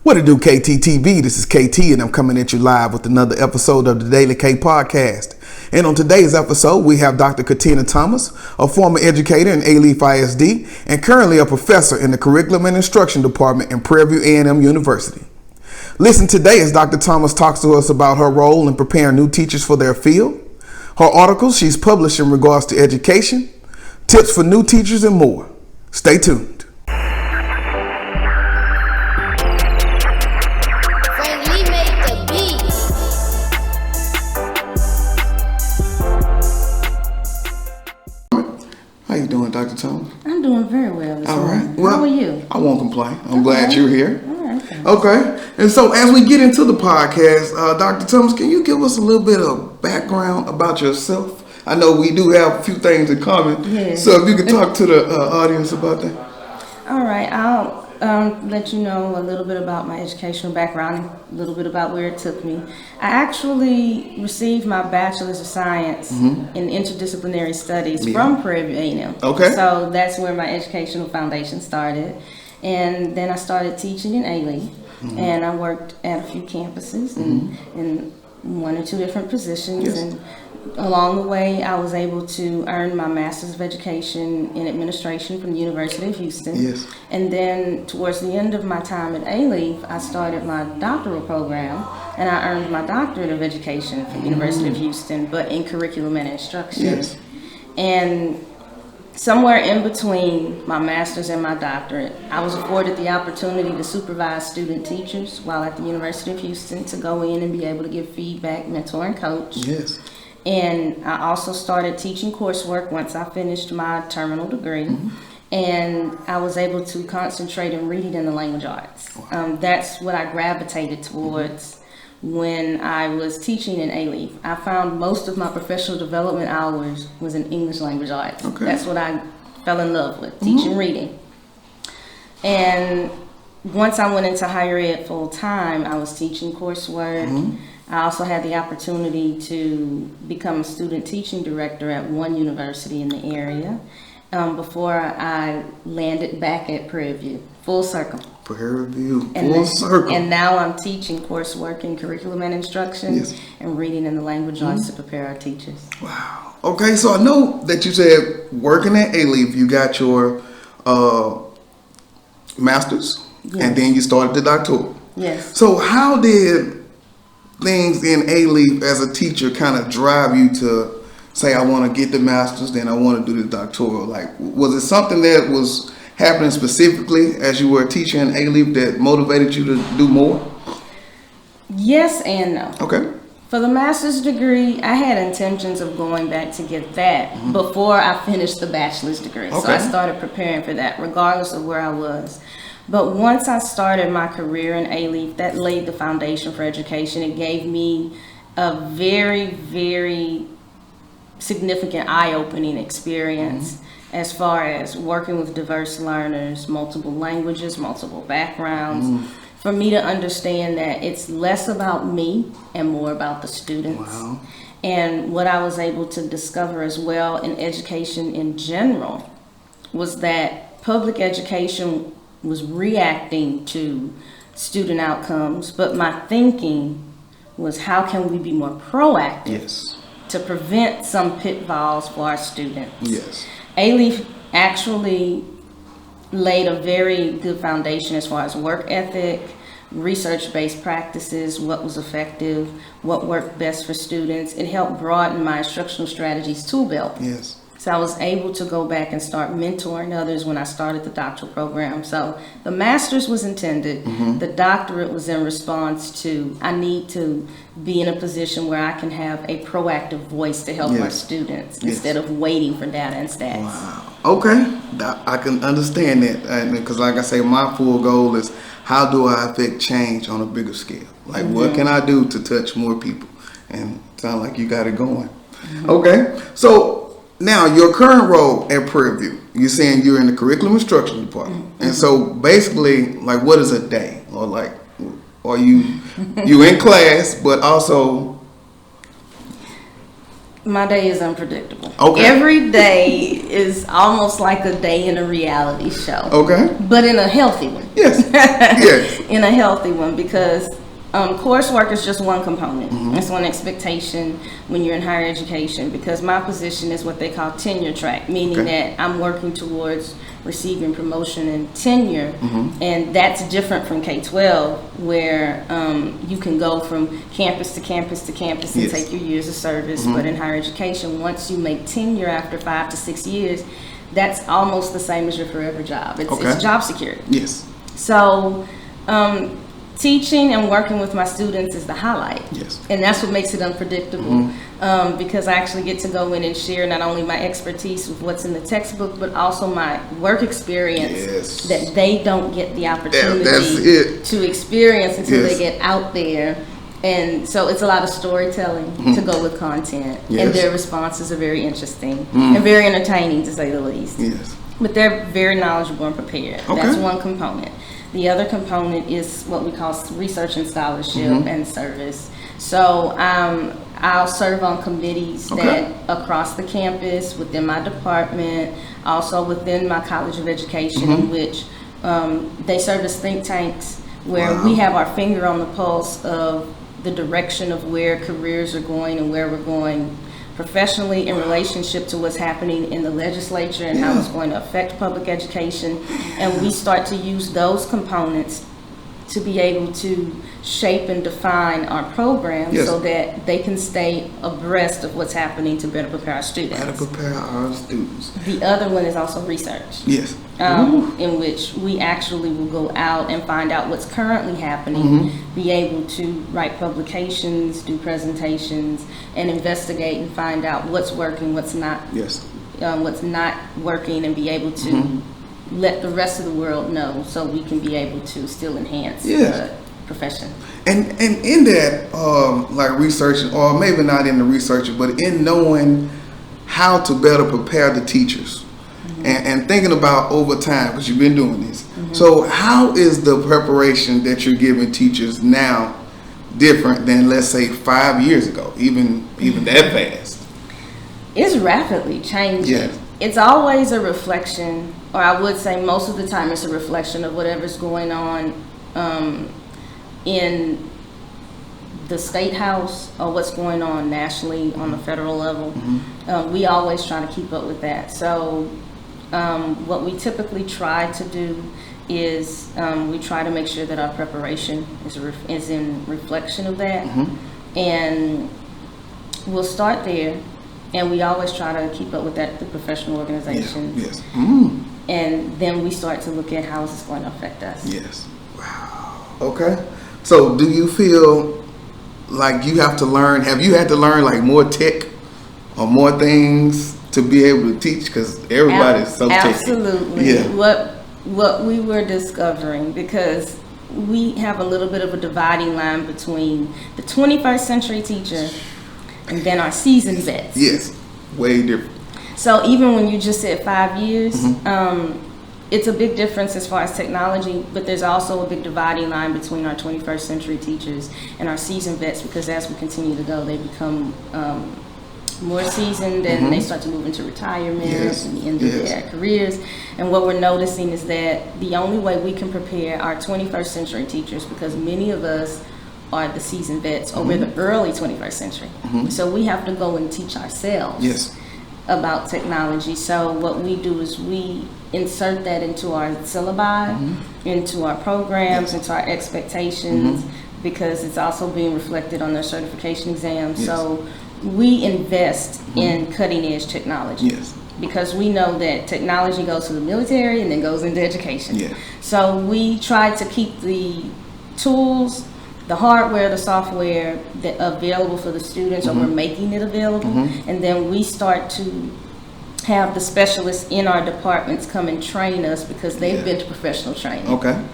What it do, KTTeeV? This is KT, and I'm coming at you live with another episode of the Daily K Podcast. And on today's episode, we have Dr. Katina Thomas, a former educator in Alief ISD and currently a professor in the Curriculum and Instruction Department in Prairie View A&M University. Listen today as Dr. Thomas talks to us about her role in preparing new teachers for their field, her articles she's published in regards to education, tips for new teachers, and more. Stay tuned. How you doing, Dr. Thomas? I'm doing very well this morning. All right. Well, how are you? I won't complain. I'm glad you're here. All right. Thanks. Okay. And so as we get into the podcast, Dr. Thomas, can you give us a little bit of background about yourself? I know we do have a few things in common. Yes. So if you could talk to the audience about that. All right. I'll let you know a little bit about my educational background, a little bit about where it took me. I actually received my Bachelor's of Science in Interdisciplinary Studies from Prairie View A&M. Okay. So that's where my educational foundation started. And then I started teaching in Alief, and I worked at a few campuses in one or two different positions. Yes. And along the way, I was able to earn my Master's of Education in Administration from the University of Houston. Yes. And then towards the end of my time at Alief, I started my doctoral program, and I earned my Doctorate of Education from the University of Houston, but in Curriculum and Instruction. Yes. And somewhere in between my master's and my doctorate, I was afforded the opportunity to supervise student teachers while at the University of Houston, to go in and be able to give feedback, mentor, and coach. Yes. And I also started teaching coursework once I finished my terminal degree. And I was able to concentrate in reading and the language arts. Wow. That's what I gravitated towards when I was teaching in Alief. I found most of my professional development hours was in English language arts. Okay. That's what I fell in love with, teaching reading. And once I went into higher ed full time, I was teaching coursework. I also had the opportunity to become a student teaching director at one university in the area before I landed back at Prairie View. Full circle. Prairie View, full circle. And now I'm teaching coursework in curriculum and instruction and reading in the language arts to prepare our teachers. Wow. Okay, so I know that you said working at Alief, you got your master's, and then you started the doctoral. Yes. So how did things in Alief as a teacher kind of drive you to say, I want to get the master's, then I want to do the doctoral? Like, was it something that was happening specifically as you were teaching in Alief that motivated you to do more? Yes and no. Okay. For the master's degree, I had intentions of going back to get that before I finished the bachelor's degree. Okay. So I started preparing for that regardless of where I was. But once I started my career in Alief, that laid the foundation for education. It gave me a very, very significant eye-opening experience as far as working with diverse learners, multiple languages, multiple backgrounds, for me to understand that it's less about me and more about the students. Wow. And what I was able to discover as well in education in general was that public education was reacting to student outcomes, but my thinking was, how can we be more proactive to prevent some pitfalls for our students? Yes. Alief actually laid a very good foundation as far as work ethic, research-based practices, what was effective, what worked best for students. It helped broaden my instructional strategies tool belt. Yes. So I was able to go back and start mentoring others when I started the doctoral program. So the master's was intended. The doctorate was in response to, I need to be in a position where I can have a proactive voice to help my students instead of waiting for data and stats. Wow. Okay. I can understand that. Because like I say, my full goal is, how do I affect change on a bigger scale? Like, what can I do to touch more people? And it sounds like you got it going. Okay. So now, your current role at Prairie View, you're saying you're in the curriculum instruction department. And so basically, like, what is a day? Or like, are you in class, but also My day is unpredictable. Okay. Every day is almost like a day in a reality show. Okay. But in a healthy one. Yes. Yes. In a healthy one, because coursework is just one component. It's one expectation when you're in higher education, because my position is what they call tenure track, meaning that I'm working towards receiving promotion and tenure, and that's different from K-12, where you can go from campus to campus to campus and take your years of service. But in higher education, once you make tenure after 5 to 6 years, that's almost the same as your forever job. It's job security. Yes. So teaching and working with my students is the highlight. Yes. And that's what makes it unpredictable, because I actually get to go in and share not only my expertise with what's in the textbook, but also my work experience that they don't get the opportunity to experience until they get out there. And so it's a lot of storytelling to go with content. And their responses are very interesting and very entertaining, to say the least. Yes. But they're very knowledgeable and prepared. Okay. That's one component. The other component is what we call research and scholarship and service. So I'll serve on committees that across the campus, within my department, also within my College of Education, in which they serve as think tanks, where we have our finger on the pulse of the direction of where careers are going and where we're going professionally in relationship to what's happening in the legislature and how it's going to affect public education. And we start to use those components to be able to shape and define our programs so that they can stay abreast of what's happening to better prepare our students. Better prepare our students. The other one is also research. Yes. In which we actually will go out and find out what's currently happening, be able to write publications, do presentations, and investigate and find out what's working, what's not, what's not working, and be able to let the rest of the world know, so we can be able to still enhance the profession. And in that, like researching, or maybe not in the research, but in knowing how to better prepare the teachers. And thinking about over time, because you've been doing this. So how is the preparation that you're giving teachers now different than, let's say, 5 years ago, even that fast? It's rapidly changing. It's always a reflection, or I would say most of the time it's a reflection of whatever's going on in the state house or what's going on nationally on the federal level. We always try to keep up with that. So what we typically try to do is we try to make sure that our preparation is in reflection of that. And we'll start there, and we always try to keep up with that through professional organizations. And then we start to look at how is this going to affect us. Wow. Okay. So do you feel like you have to learn, have you had to learn like more tech or more things to be able to teach? Because everybody's so techy. Absolutely. What we were discovering, because we have a little bit of a dividing line between the 21st century teacher and then our seasoned vets. Yes, way different. So even when you just said 5 years, it's a big difference as far as technology, but there's also a big dividing line between our 21st century teachers and our seasoned vets, because as we continue to go, they become more seasoned and they start to move into retirement and the end of their careers. And what we're noticing is that the only way we can prepare our 21st century teachers, because many of us are the seasoned vets, or we're the early 21st century. So we have to go and teach ourselves about technology. So what we do is we insert that into our syllabi, into our programs, into our expectations, because it's also being reflected on their certification exams. So we invest in cutting edge technology. Because we know that technology goes to the military and then goes into education. So we try to keep the tools, the hardware, the software that available for the students, or we're making it available, and then we start to have the specialists in our departments come and train us, because they've been to professional training.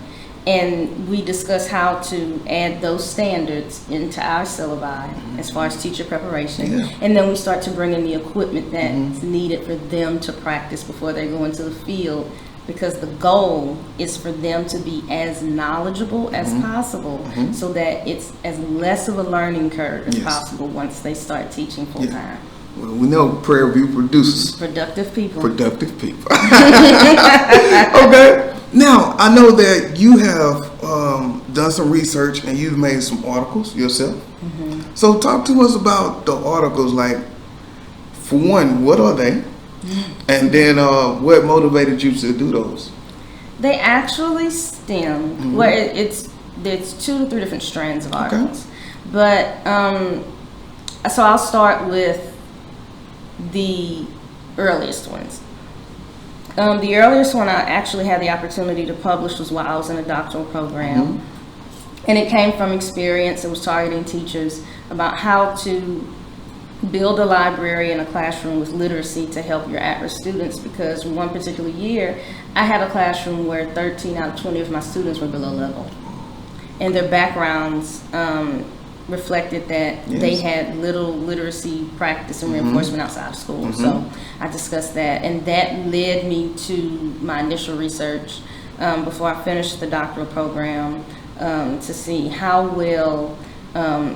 And we discuss how to add those standards into our syllabi as far as teacher preparation. And then we start to bring in the equipment that's needed for them to practice before they go into the field, because the goal is for them to be as knowledgeable as possible, so that it's as less of a learning curve as possible once they start teaching full time. Well, we know Prairie View produces Productive people. productive people. Okay. Now, I know that you have done some research and you've made some articles yourself. So talk to us about the articles. Like, for one, what are they? And then what motivated you to do those? They actually stem, well, it's 2 to 3 different strands of articles. But, so I'll start with the earliest ones. The earliest one I actually had the opportunity to publish was while I was in a doctoral program. And it came from experience. It was targeting teachers about how to build a library in a classroom with literacy to help your at-risk students, because one particular year I had a classroom where 13 out of 20 of my students were below level, and their backgrounds reflected that they had little literacy practice and reinforcement outside of school. So I discussed that, and that led me to my initial research before I finished the doctoral program to see how well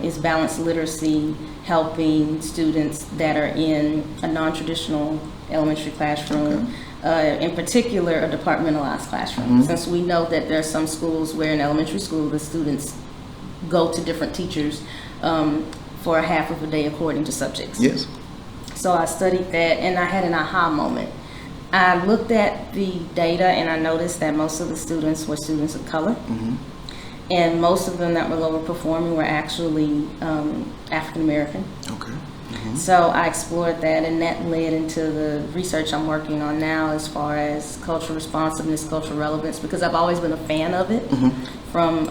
is balanced literacy helping students that are in a non-traditional elementary classroom, in particular a departmentalized classroom, since we know that there are some schools where in elementary school the students go to different teachers for a half of a day according to subjects. Yes. So I studied that, and I had an aha moment. I looked at the data and I noticed that most of the students were students of color. And most of them that were lower performing were actually African American. Okay. So I explored that, and that led into the research I'm working on now as far as cultural responsiveness, cultural relevance, because I've always been a fan of it, from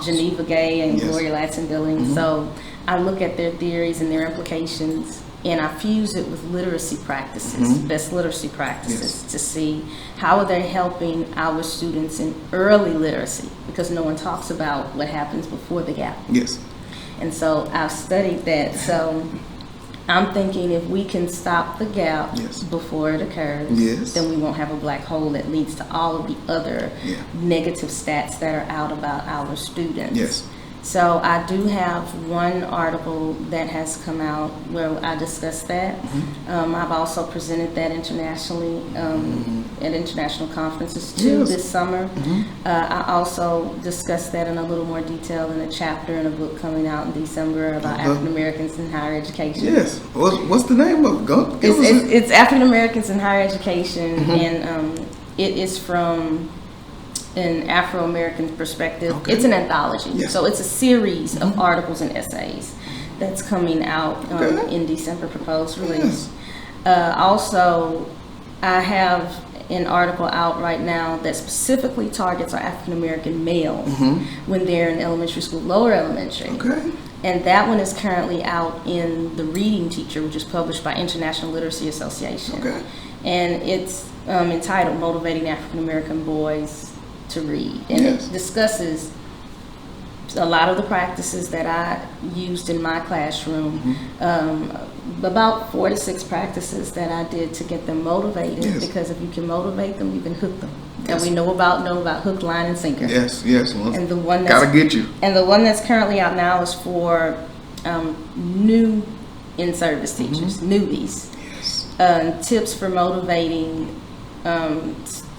Geneva Gay and Gloria Ladson-Billings. So I look at their theories and their implications, and I fuse it with literacy practices, best literacy practices, to see how are they helping our students in early literacy, because no one talks about what happens before the gap. Yes. And so I've studied that. So I'm thinking if we can stop the gap before it occurs, then we won't have a black hole that leads to all of the other negative stats that are out about our students. Yes. So I do have one article that has come out where I discuss that. I've also presented that internationally at international conferences too this summer. I also discussed that in a little more detail in a chapter in a book coming out in December about African Americans in higher education. Yes. What's the name of it? It's African Americans in higher education, and it is from an Afro-American perspective. It's an anthology, so it's a series of articles and essays that's coming out in December, proposed release. Also, I have an article out right now that specifically targets our African-American males when they're in elementary school, lower elementary. And that one is currently out in The Reading Teacher, which is published by International Literacy Association. And it's entitled Motivating African-American Boys to Read. And it discusses a lot of the practices that I used in my classroom, about 4 to 6 practices that I did to get them motivated, because if you can motivate them, you can hook them. And we know about hook, line, and sinker. Well, and the one that's, gotta get you. And the one that's currently out now is for new in-service teachers, newbies. Tips for motivating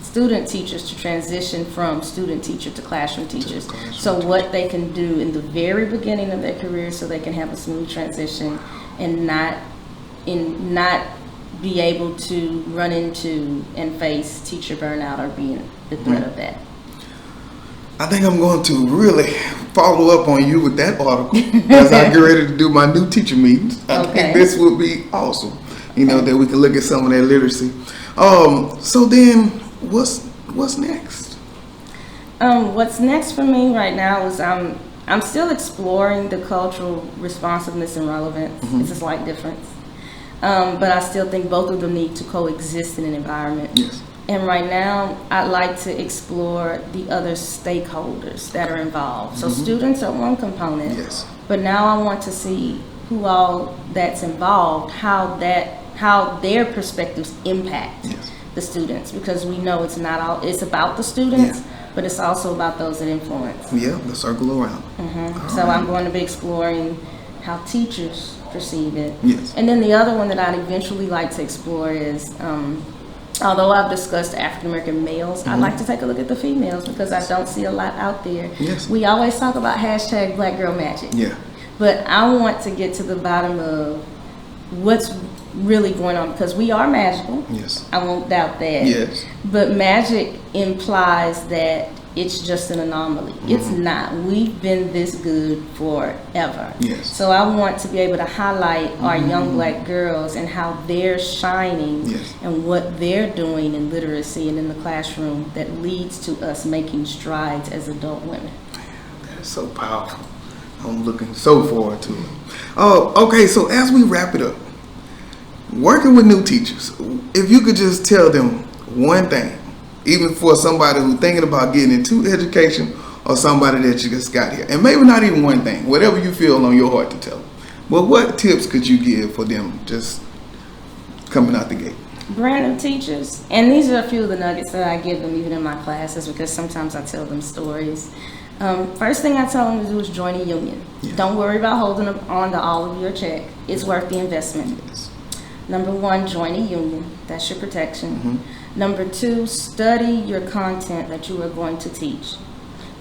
student teachers to transition from student teacher to classroom teachers. So what they can do in the very beginning of their career so they can have a smooth transition and not be able to run into and face teacher burnout or being the threat of that. I think I'm going to really follow up on you with that article as I get ready to do my new teacher meetings. I think this would be awesome, that we can look at some of that literacy. So then, what's next? What's next for me right now is I'm still exploring the cultural responsiveness and relevance. It's a slight difference, but I still think both of them need to coexist in an environment. And right now, I'd like to explore the other stakeholders that are involved. So students are one component, but now I want to see who all that's involved, how their perspectives impact the students, because we know it's about the students, but it's also about those that influence. The circle around. So I'm going to be exploring how teachers perceive it. Yes. And then the other one that I'd eventually like to explore is, although I've discussed African American males, I'd like to take a look at the females because I don't see a lot out there. Yes. We always talk about hashtag Black Girl Magic. Yeah. But I want to get to the bottom of what's really going on because we are magical. Yes. I won't doubt that. Yes. But magic implies that it's just an anomaly. It's not. We've been this good forever. Yes. So I want to be able to highlight our young Black girls and how they're shining Yes. and what they're doing in literacy and in the classroom that leads to us making strides as adult women. That is so powerful. I'm looking so forward to it. Okay, so as we wrap it up, working with new teachers, if you could just tell them one thing, even for somebody who's thinking about getting into education or somebody that you just got here, and maybe not even one thing, whatever you feel on your heart to tell them. But what tips could you give for them just coming out the gate? Brand new teachers, and these are a few of the nuggets that I give them even in my classes because sometimes I tell them stories. First thing I tell them to do is join a union. Yeah. Don't worry about holding on to all of your check. It's worth the investment. Yes. Number one, join a union. That's your protection. Number two, study your content that you are going to teach.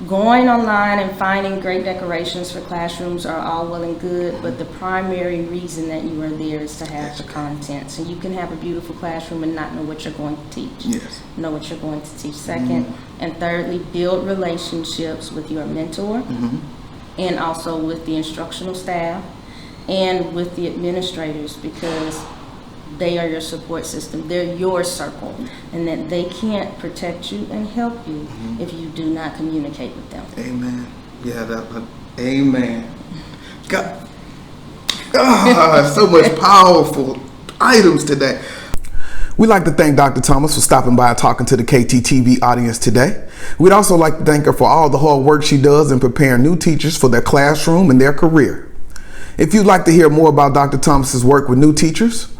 Going online and finding great decorations for classrooms are all well and good, but the primary reason that you are there is to have the content. So you can have a beautiful classroom and not know what you're going to teach. Yes. Know what you're going to teach. Second, and thirdly, build relationships with your mentor and also with the instructional staff and with the administrators because they are your support system. They're your circle, and that they can't protect you and help you if you do not communicate with them. Amen. Yeah, amen. God, so much powerful items today. We'd like to thank Dr. Thomas for stopping by and talking to the KTTeeV audience today. We'd also like to thank her for all the hard work she does in preparing new teachers for their classroom and their career. If you'd like to hear more about Dr. Thomas's work with new teachers,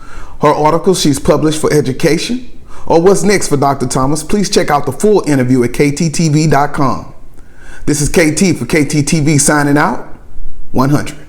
her articles she's published for education, or what's next for Dr. Thomas, please check out the full interview at KTTeeV.com. This is KT for KTTeeV signing out. 100.